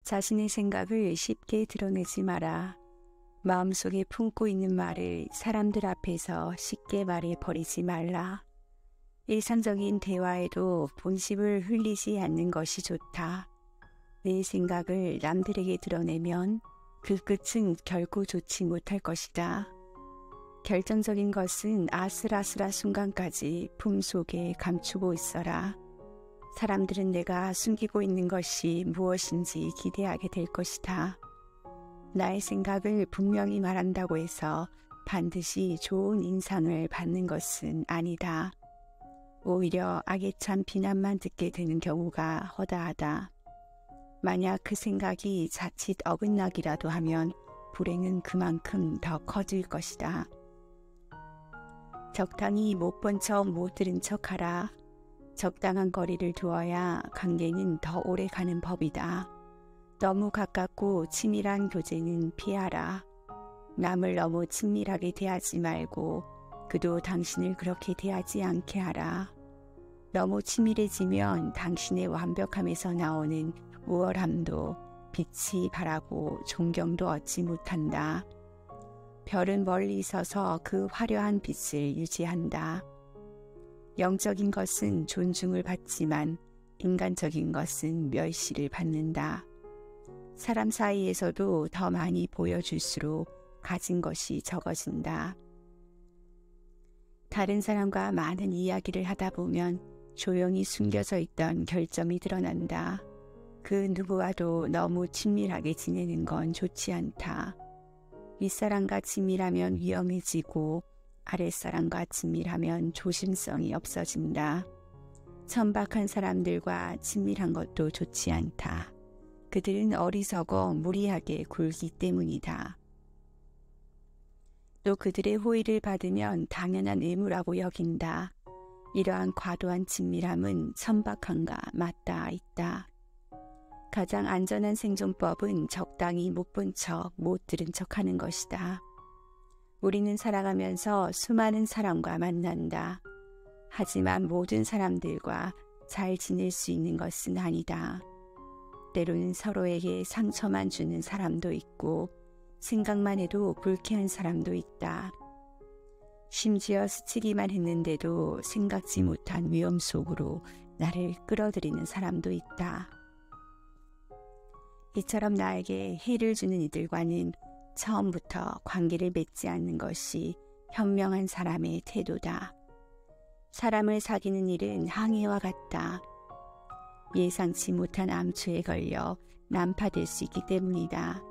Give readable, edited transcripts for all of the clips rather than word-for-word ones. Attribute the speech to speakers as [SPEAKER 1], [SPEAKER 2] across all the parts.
[SPEAKER 1] 자신의 생각을 쉽게 드러내지 마라. 마음속에 품고 있는 말을 사람들 앞에서 쉽게 말해버리지 말라. 일상적인 대화에도 본심을 흘리지 않는 것이 좋다. 내 생각을 남들에게 드러내면 그 끝은 결코 좋지 못할 것이다. 결정적인 것은 아슬아슬한 순간까지 품속에 감추고 있어라. 사람들은 내가 숨기고 있는 것이 무엇인지 기대하게 될 것이다. 나의 생각을 분명히 말한다고 해서 반드시 좋은 인상을 받는 것은 아니다. 오히려 악에 찬 비난만 듣게 되는 경우가 허다하다. 만약 그 생각이 자칫 어긋나기라도 하면 불행은 그만큼 더 커질 것이다. 적당히 못 본 척 못 들은 척하라. 적당한 거리를 두어야 관계는 더 오래 가는 법이다. 너무 가깝고 치밀한 교제는 피하라. 남을 너무 친밀하게 대하지 말고 그도 당신을 그렇게 대하지 않게 하라. 너무 치밀해지면 당신의 완벽함에서 나오는 우월함도 빛이 바라고 존경도 얻지 못한다. 별은 멀리 서서 그 화려한 빛을 유지한다. 영적인 것은 존중을 받지만 인간적인 것은 멸시를 받는다. 사람 사이에서도 더 많이 보여줄수록 가진 것이 적어진다. 다른 사람과 많은 이야기를 하다 보면 조용히 숨겨져 있던 결점이 드러난다. 그 누구와도 너무 친밀하게 지내는 건 좋지 않다. 윗사람과 친밀하면 위험해지고 아랫사람과 친밀하면 조심성이 없어진다. 천박한 사람들과 친밀한 것도 좋지 않다. 그들은 어리석어 무리하게 굴기 때문이다. 또 그들의 호의를 받으면 당연한 의무라고 여긴다. 이러한 과도한 친밀함은 천박함과 맞닿아 있다. 가장 안전한 생존법은 적당히 못 본 척, 못 들은 척 하는 것이다. 우리는 살아가면서 수많은 사람과 만난다. 하지만 모든 사람들과 잘 지낼 수 있는 것은 아니다. 때로는 서로에게 상처만 주는 사람도 있고 생각만 해도 불쾌한 사람도 있다. 심지어 스치기만 했는데도 생각지 못한 위험 속으로 나를 끌어들이는 사람도 있다. 이처럼 나에게 해를 주는 이들과는 처음부터 관계를 맺지 않는 것이 현명한 사람의 태도다. 사람을 사귀는 일은 항해와 같다. 예상치 못한 암초에 걸려 난파될 수 있기 때문이다.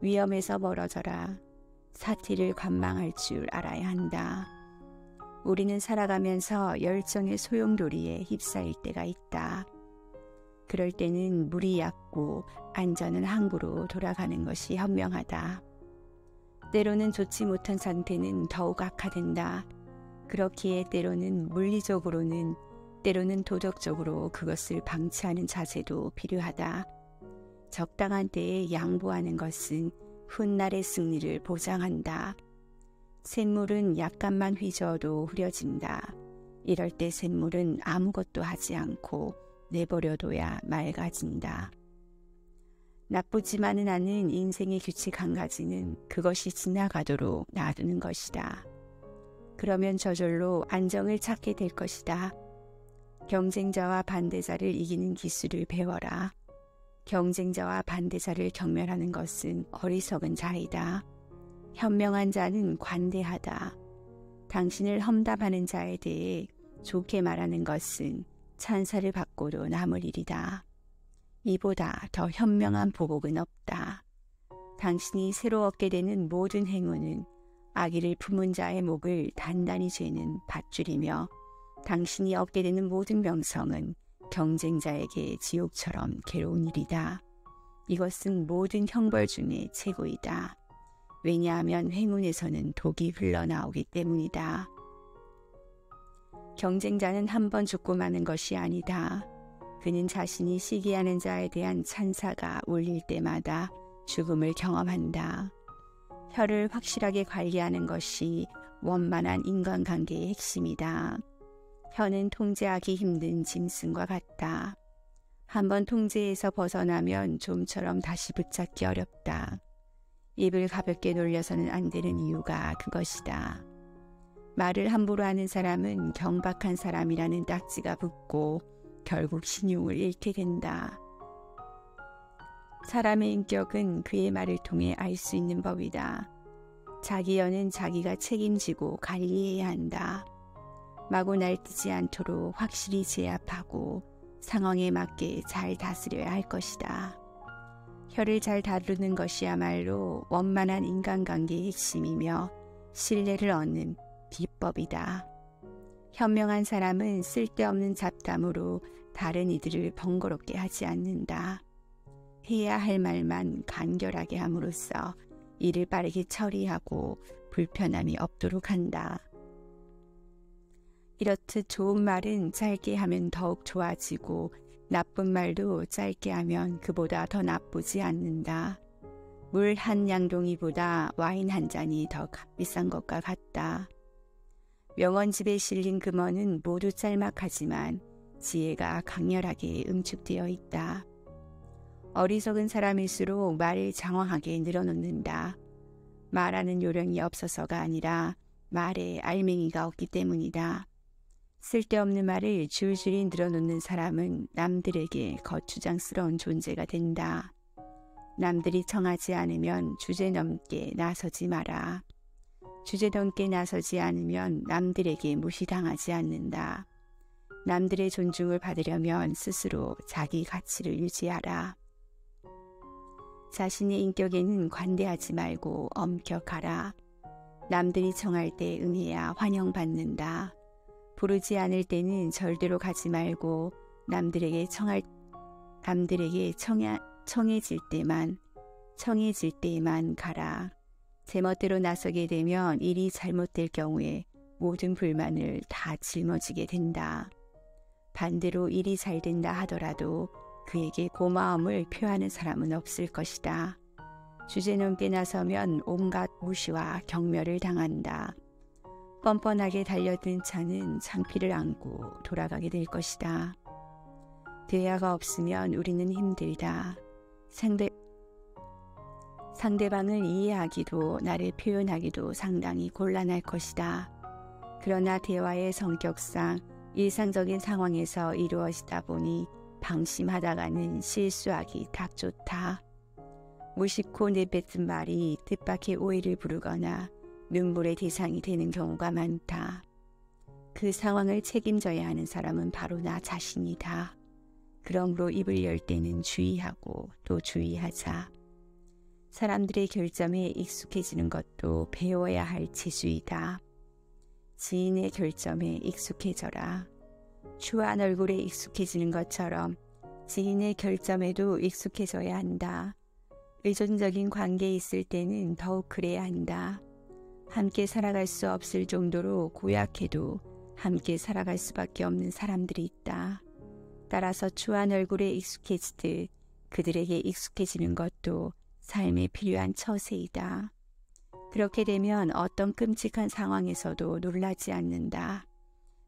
[SPEAKER 1] 위험에서 멀어져라. 사티를 관망할 줄 알아야 한다. 우리는 살아가면서 열정의 소용돌이에 휩싸일 때가 있다. 그럴 때는 물이 얕고 안전은 항구로 돌아가는 것이 현명하다. 때로는 좋지 못한 상태는 더욱 악화된다. 그렇기에 때로는 물리적으로는 때로는 도덕적으로 그것을 방치하는 자세도 필요하다. 적당한 때에 양보하는 것은 훗날의 승리를 보장한다. 샘물은 약간만 휘저어도 흐려진다. 이럴 때 샘물은 아무것도 하지 않고 내버려둬야 맑아진다. 나쁘지만은 않은 인생의 규칙 한 가지는 그것이 지나가도록 놔두는 것이다. 그러면 저절로 안정을 찾게 될 것이다. 경쟁자와 반대자를 이기는 기술을 배워라. 경쟁자와 반대자를 경멸하는 것은 어리석은 자이다. 현명한 자는 관대하다. 당신을 험담하는 자에 대해 좋게 말하는 것은 찬사를 받고도 남을 일이다. 이보다 더 현명한 보복은 없다. 당신이 새로 얻게 되는 모든 행운은 악의를 품은 자의 목을 단단히 죄는 밧줄이며 당신이 얻게 되는 모든 명성은 경쟁자에게 지옥처럼 괴로운 일이다. 이것은 모든 형벌 중에 최고이다. 왜냐하면 행운에서는 독이 흘러나오기 때문이다. 경쟁자는 한 번 죽고 마는 것이 아니다. 그는 자신이 시기하는 자에 대한 찬사가 울릴 때마다 죽음을 경험한다. 혀를 확실하게 관리하는 것이 원만한 인간관계의 핵심이다. 혀는 통제하기 힘든 짐승과 같다. 한번 통제에서 벗어나면 좀처럼 다시 붙잡기 어렵다. 입을 가볍게 놀려서는 안 되는 이유가 그것이다. 말을 함부로 하는 사람은 경박한 사람이라는 딱지가 붙고 결국 신용을 잃게 된다. 사람의 인격은 그의 말을 통해 알 수 있는 법이다. 자기 연은 자기가 책임지고 관리해야 한다. 마구 날뛰지 않도록 확실히 제압하고 상황에 맞게 잘 다스려야 할 것이다. 혀를 잘 다루는 것이야말로 원만한 인간관계의 핵심이며 신뢰를 얻는 비법이다. 현명한 사람은 쓸데없는 잡담으로 다른 이들을 번거롭게 하지 않는다. 해야 할 말만 간결하게 함으로써 일을 빠르게 처리하고 불편함이 없도록 한다. 이렇듯 좋은 말은 짧게 하면 더욱 좋아지고 나쁜 말도 짧게 하면 그보다 더 나쁘지 않는다. 물 한 양동이보다 와인 한 잔이 더 값비싼 것과 같다. 명언집에 실린 금어는 모두 짤막하지만 지혜가 강렬하게 응축되어 있다. 어리석은 사람일수록 말을 장황하게 늘어놓는다. 말하는 요령이 없어서가 아니라 말에 알맹이가 없기 때문이다. 쓸데없는 말을 줄줄이 늘어놓는 사람은 남들에게 거추장스러운 존재가 된다. 남들이 청하지 않으면 주제넘게 나서지 마라. 주제넘게 나서지 않으면 남들에게 무시당하지 않는다. 남들의 존중을 받으려면 스스로 자기 가치를 유지하라. 자신의 인격에는 관대하지 말고 엄격하라. 남들이 청할 때 응해야 환영받는다. 부르지 않을 때는 절대로 가지 말고 남들에게 청해질 때만 가라. 제멋대로 나서게 되면 일이 잘못될 경우에 모든 불만을 다 짊어지게 된다. 반대로 일이 잘 된다 하더라도 그에게 고마움을 표하는 사람은 없을 것이다. 주제넘게 나서면 온갖 무시와 경멸을 당한다. 뻔뻔하게 달려든 차는 창피를 안고 돌아가게 될 것이다. 대화가 없으면 우리는 힘들다. 상대방을 이해하기도 나를 표현하기도 상당히 곤란할 것이다. 그러나 대화의 성격상 일상적인 상황에서 이루어지다 보니 방심하다가는 실수하기 딱 좋다. 무심코 내뱉은 말이 뜻밖의 오해를 부르거나 눈물의 대상이 되는 경우가 많다. 그 상황을 책임져야 하는 사람은 바로 나 자신이다. 그러므로 입을 열 때는 주의하고 또 주의하자. 사람들의 결점에 익숙해지는 것도 배워야 할 지수이다. 지인의 결점에 익숙해져라. 추한 얼굴에 익숙해지는 것처럼 지인의 결점에도 익숙해져야 한다. 의존적인 관계에 있을 때는 더욱 그래야 한다. 함께 살아갈 수 없을 정도로 고약해도 함께 살아갈 수밖에 없는 사람들이 있다. 따라서 추한 얼굴에 익숙해지듯 그들에게 익숙해지는 것도 삶에 필요한 처세이다. 그렇게 되면 어떤 끔찍한 상황에서도 놀라지 않는다.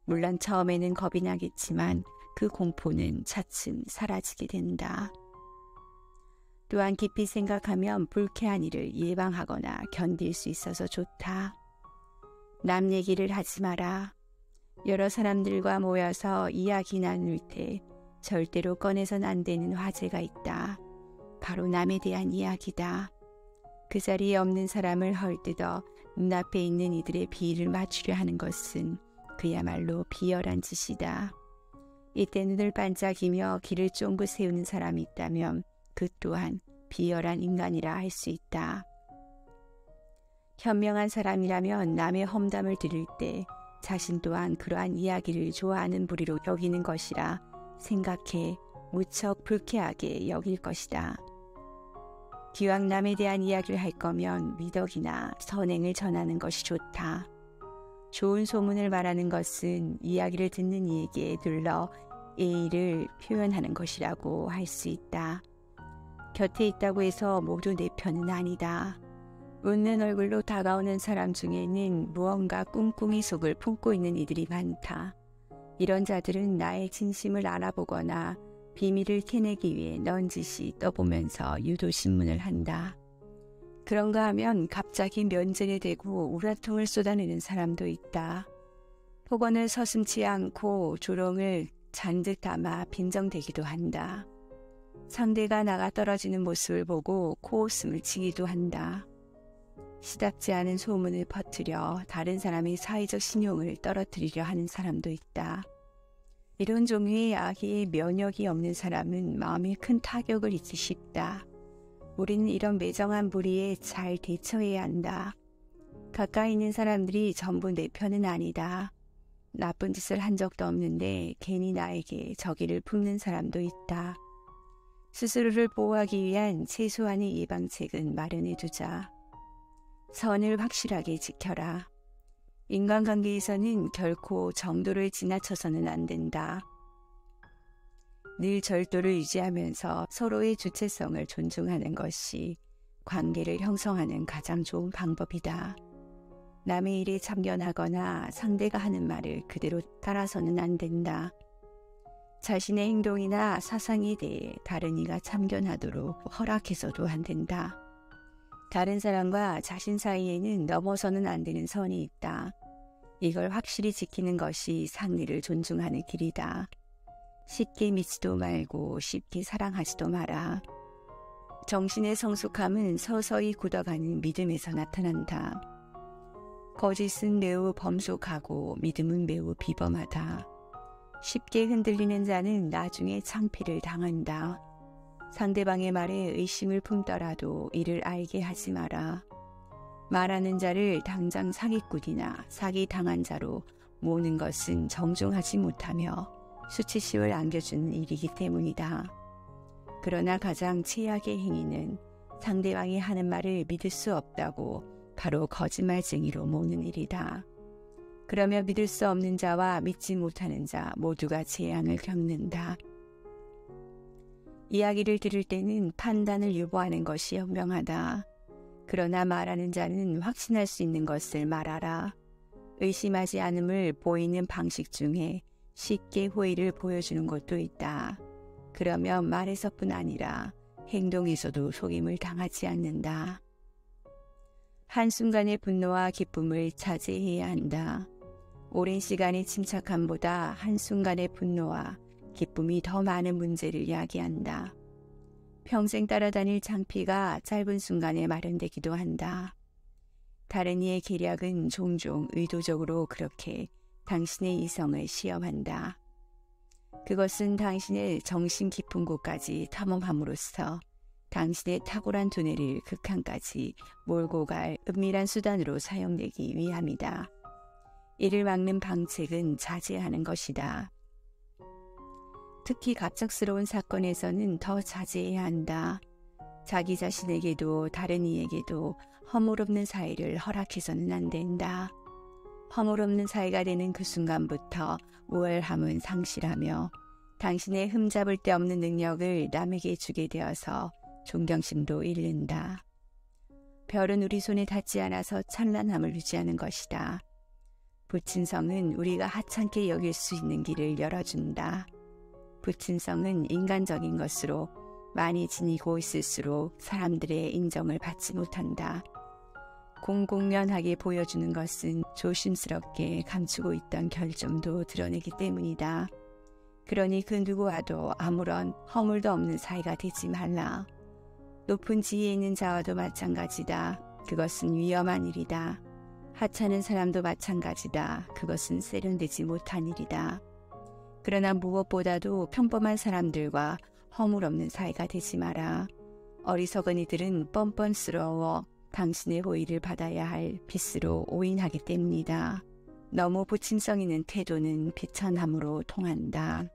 [SPEAKER 1] 물론 처음에는 겁이 나겠지만 그 공포는 차츰 사라지게 된다. 또한 깊이 생각하면 불쾌한 일을 예방하거나 견딜 수 있어서 좋다. 남 얘기를 하지 마라. 여러 사람들과 모여서 이야기 나눌 때 절대로 꺼내선 안 되는 화제가 있다. 바로 남에 대한 이야기다. 그 자리에 없는 사람을 헐뜯어 눈앞에 있는 이들의 비위를 맞추려 하는 것은 그야말로 비열한 짓이다. 이때 눈을 반짝이며 귀를 쫑긋 세우는 사람이 있다면 그 또한 비열한 인간이라 할 수 있다. 현명한 사람이라면 남의 험담을 들을 때 자신 또한 그러한 이야기를 좋아하는 부리로 여기는 것이라 생각해 무척 불쾌하게 여길 것이다. 기왕 남에 대한 이야기를 할 거면 미덕이나 선행을 전하는 것이 좋다. 좋은 소문을 말하는 것은 이야기를 듣는 이에게 들러 예의를 표현하는 것이라고 할 수 있다. 곁에 있다고 해서 모두 내 편은 아니다. 웃는 얼굴로 다가오는 사람 중에는 무언가 꿍꿍이 속을 품고 있는 이들이 많다. 이런 자들은 나의 진심을 알아보거나 비밀을 캐내기 위해 넌지시 떠보면서 유도신문을 한다. 그런가 하면 갑자기 면전에 대고 우라통을 쏟아내는 사람도 있다. 폭언을 서슴지 않고 조롱을 잔뜩 담아 빈정대기도 한다. 상대가 나가 떨어지는 모습을 보고 코웃음을 치기도 한다. 시답지 않은 소문을 퍼뜨려 다른 사람의 사회적 신용을 떨어뜨리려 하는 사람도 있다. 이런 종류의 악에 면역이 없는 사람은 마음에 큰 타격을 입기 쉽다. 우리는 이런 매정한 불의에 잘 대처해야 한다. 가까이 있는 사람들이 전부 내 편은 아니다. 나쁜 짓을 한 적도 없는데 괜히 나에게 적의를 품는 사람도 있다. 스스로를 보호하기 위한 최소한의 예방책은 마련해두자. 선을 확실하게 지켜라. 인간관계에서는 결코 정도를 지나쳐서는 안 된다. 늘 절도를 유지하면서 서로의 주체성을 존중하는 것이 관계를 형성하는 가장 좋은 방법이다. 남의 일에 참견하거나 상대가 하는 말을 그대로 따라서는 안 된다. 자신의 행동이나 사상에 대해 다른 이가 참견하도록 허락해서도 안 된다. 다른 사람과 자신 사이에는 넘어서는 안 되는 선이 있다. 이걸 확실히 지키는 것이 상대를 존중하는 길이다. 쉽게 믿지도 말고 쉽게 사랑하지도 마라. 정신의 성숙함은 서서히 굳어가는 믿음에서 나타난다. 거짓은 매우 범속하고 믿음은 매우 비범하다. 쉽게 흔들리는 자는 나중에 창피를 당한다. 상대방의 말에 의심을 품더라도 이를 알게 하지 마라. 말하는 자를 당장 사기꾼이나 사기당한 자로 모는 것은 정중하지 못하며 수치심을 안겨주는 일이기 때문이다. 그러나 가장 최악의 행위는 상대방이 하는 말을 믿을 수 없다고 바로 거짓말쟁이로 모는 일이다. 그러며 믿을 수 없는 자와 믿지 못하는 자 모두가 재앙을 겪는다. 이야기를 들을 때는 판단을 유보하는 것이 현명하다. 그러나 말하는 자는 확신할 수 있는 것을 말하라. 의심하지 않음을 보이는 방식 중에 쉽게 호의를 보여주는 것도 있다. 그러면 말에서뿐 아니라 행동에서도 속임을 당하지 않는다. 한순간의 분노와 기쁨을 자제해야 한다. 오랜 시간의 침착함보다 한순간의 분노와 기쁨이 더 많은 문제를 야기한다. 평생 따라다닐 창피가 짧은 순간에 마련되기도 한다. 다른 이의 계략은 종종 의도적으로 그렇게 당신의 이성을 시험한다. 그것은 당신의 정신 깊은 곳까지 탐험함으로써 당신의 탁월한 두뇌를 극한까지 몰고 갈 은밀한 수단으로 사용되기 위함이다. 이를 막는 방책은 자제하는 것이다. 특히 갑작스러운 사건에서는 더 자제해야 한다. 자기 자신에게도 다른 이에게도 허물없는 사이를 허락해서는 안 된다. 허물없는 사이가 되는 그 순간부터 우월함은 상실하며 당신의 흠잡을 데 없는 능력을 남에게 주게 되어서 존경심도 잃는다. 별은 우리 손에 닿지 않아서 찬란함을 유지하는 것이다. 부친성은 우리가 하찮게 여길 수 있는 길을 열어준다. 부친성은 인간적인 것으로 많이 지니고 있을수록 사람들의 인정을 받지 못한다. 공공연하게 보여주는 것은 조심스럽게 감추고 있던 결점도 드러내기 때문이다. 그러니 그 누구와도 아무런 허물도 없는 사이가 되지 말라. 높은 지위에 있는 자와도 마찬가지다. 그것은 위험한 일이다. 하찮은 사람도 마찬가지다. 그것은 세련되지 못한 일이다. 그러나 무엇보다도 평범한 사람들과 허물없는 사이가 되지 마라. 어리석은 이들은 뻔뻔스러워 당신의 호의를 받아야 할 빚으로 오인하기 때문이다. 너무 부침성 있는 태도는 비천함으로 통한다.